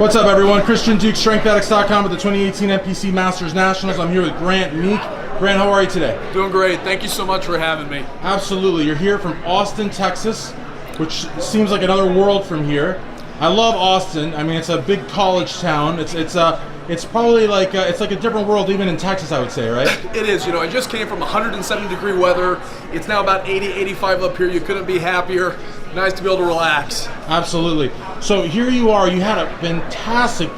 What's up, everyone? Christian Duke, StrengthAddicts.com with the 2018 NPC Masters Nationals. I'm here with Grant Meek. Grant, how are you today? Doing great. Thank you so much for having me. Absolutely. You're here from Austin, Texas, which seems like another world from here. I love Austin. I mean, it's a big college town. It's probably like it's like a different world even in Texas, I would say, right? It is. You know, I just came from 107-degree weather. It's now about 80, 85 up here. You couldn't be happier. Nice to be able to relax. Absolutely. So here you are. You had a fantastic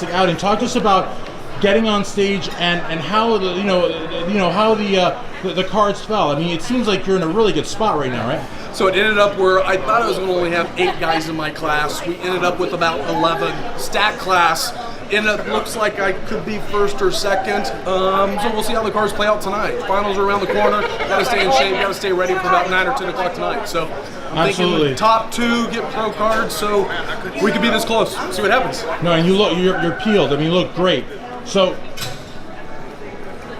outing. Talk to us about getting on stage and how how the cards fell. I mean, it seems like you're in a really good spot right now, right? So it ended up where I thought I was going to only have 8 guys in my class. We ended up with about 11. Stack class. And it looks like I could be first or second. So we'll see how the cards play out tonight. Finals are around the corner. Got to stay in shape. Got to stay ready for about 9 or 10 o'clock tonight. So I'm thinking top 2 get pro cards, so we could be this close. See what happens. No, and you're peeled. I mean, you look great. So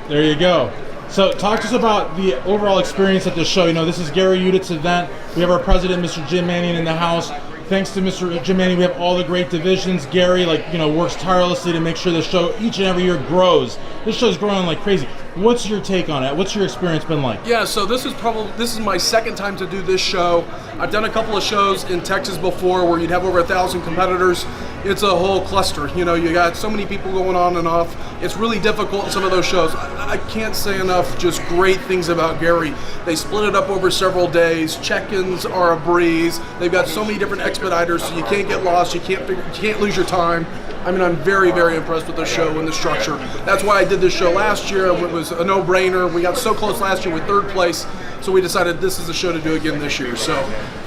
there you go. So talk to us about the overall experience at the show. You know, this is Gary Udit's event. We have our president, Mr. Jim Manning, in the house. Thanks to Mr. Jim Manning, we have all the great divisions. Gary, works tirelessly to make sure the show each and every year grows. This show's growing like crazy. What's your take on it? What's your experience been like? Yeah, so this is my second time to do this show. I've done a couple of shows in Texas before where you'd have over 1,000 competitors. It's a whole cluster. You know, you got so many people going on and off. It's really difficult in some of those shows. I can't say enough just great things about Gary. They split it up over several days. Check-ins are a breeze. They've got so many different expediters, so you can't get lost. You can't lose your time. I mean, I'm very, very impressed with the show and the structure. That's why I did this show last year. It was a no-brainer. We got so close last year with 3rd place, so we decided this is a show to do again this year. So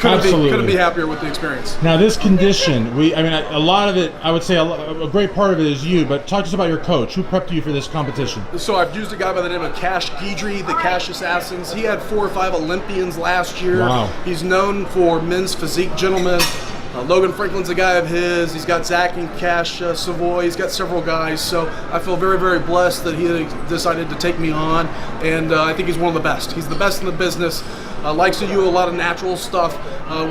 couldn't be happier with the experience. Now, this condition, a lot of it, I would say a great part of it is you, but talk to us about your coach. Who prepped you for this competition? So I've used a guy by the name of Cash Guidry, the Cash Assassins. He had 4 or 5 Olympians last year. Wow. He's known for men's physique gentlemen. Logan Franklin's a guy of his. He's got Zach and Cash Savoy. He's got several guys. So I feel very, very blessed that he decided to take me on. And I think he's one of the best. He's the best in the business. Likes to do a lot of natural stuff.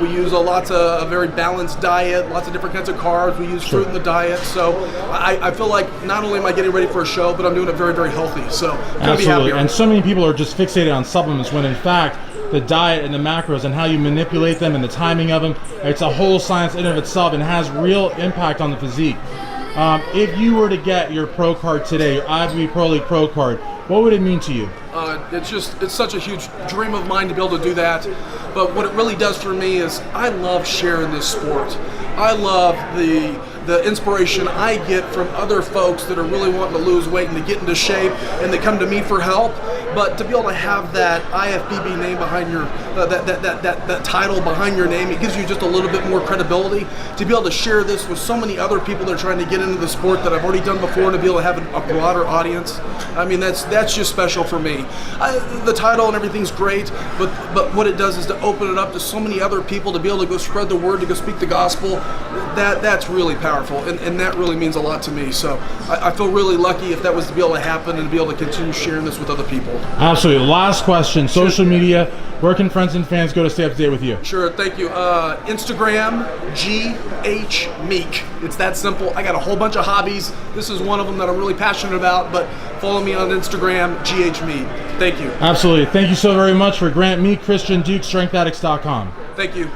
We use a very balanced diet, lots of different kinds of carbs. We use fruit in the diet. So I feel like not only am I getting ready for a show, but I'm doing it very, very healthy. So couldn't be happier. And so many people are just fixated on supplements when in fact the diet and the macros and how you manipulate them and the timing of them, it's a whole science in and of itself and has real impact on the physique. If you were to get your pro card today, your IFBB Pro League pro card, what would it mean to you? It's such a huge dream of mine to be able to do that. But what it really does for me is I love sharing this sport. I love the inspiration I get from other folks that are really wanting to lose weight and to get into shape and they come to me for help. But to be able to have that IFBB name behind your, that title behind your name, it gives you just a little bit more credibility. To be able to share this with so many other people that are trying to get into the sport that I've already done before, and to be able to have a broader audience, I mean, that's just special for me. The title and everything's great, but what it does is to open it up to so many other people to be able to go spread the word, to go speak the gospel. That's really powerful, and that really means a lot to me. So I feel really lucky if that was to be able to happen and to be able to continue sharing this with other people. Absolutely. Last question. Social media. Where can friends and fans go to stay up to date with you? Sure. Thank you. Instagram, GH Meek. It's that simple. I got a whole bunch of hobbies. This is one of them that I'm really passionate about, but follow me on Instagram, GH Meek. Thank you. Absolutely. Thank you so very much for Grant Meek, Christian Duke, StrengthAddicts.com. Thank you.